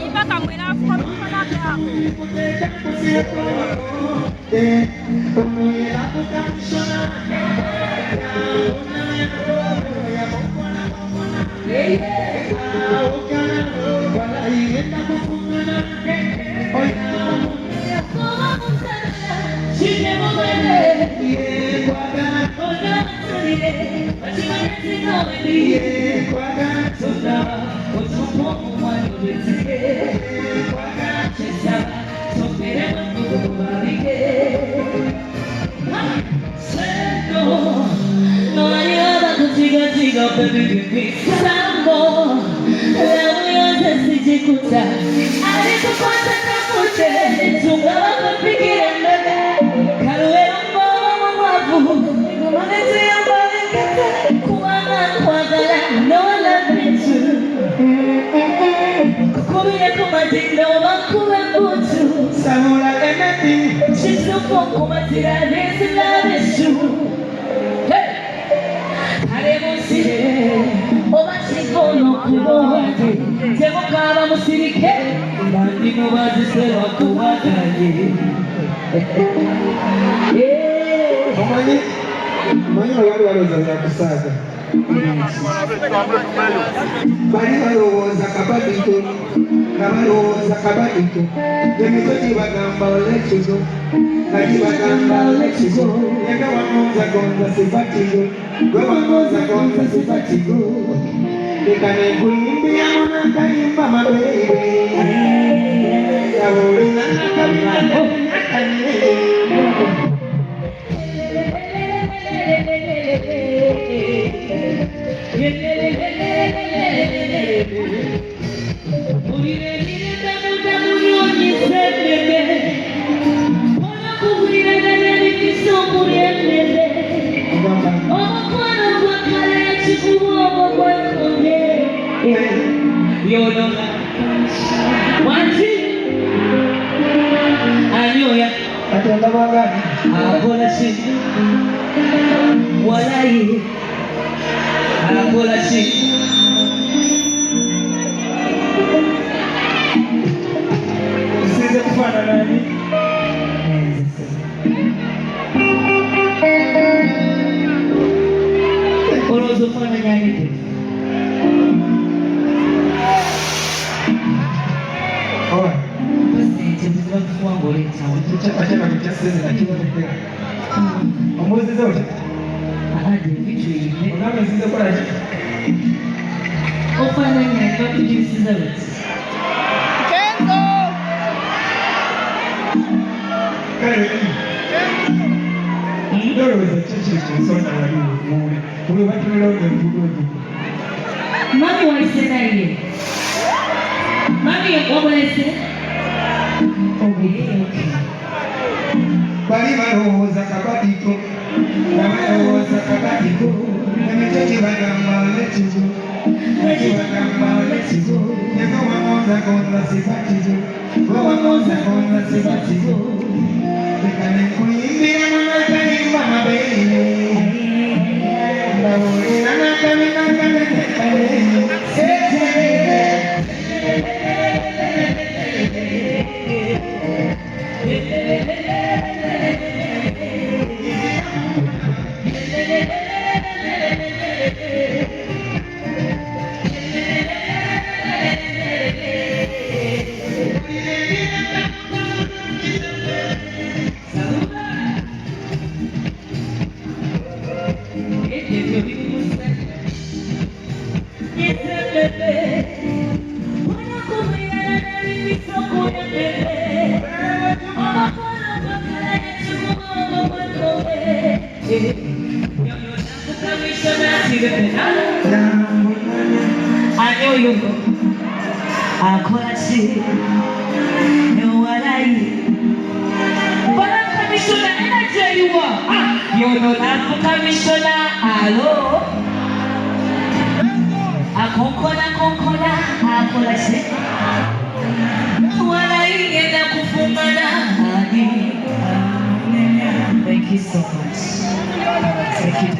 Iba kami na baby, give me some more. Mwenye wale waloza kusaga bali balowooza kabadito nga balowooza kabadito emito gibagamba olekizo nga gibagamba olekizo nga wagonza gonza sifatigo gwe wagonza gonza sifatigo leka nenkuyimbira munakayimba mabeere yabulina nakabinakane Mami waisema hivi. Mami wabolese. Okay. Bali balowooza kabadito. Balowooza kabadito. Emitoki bagamba olekizo. Bagamba olekizo. Ego wagonza gonza sifatizo. Wagonza gonza sifatizo. Leka nenkuyimbira munakayimba mabeere. all I say. Wanaenda kufumana hadi. Thank you so much. Thank you.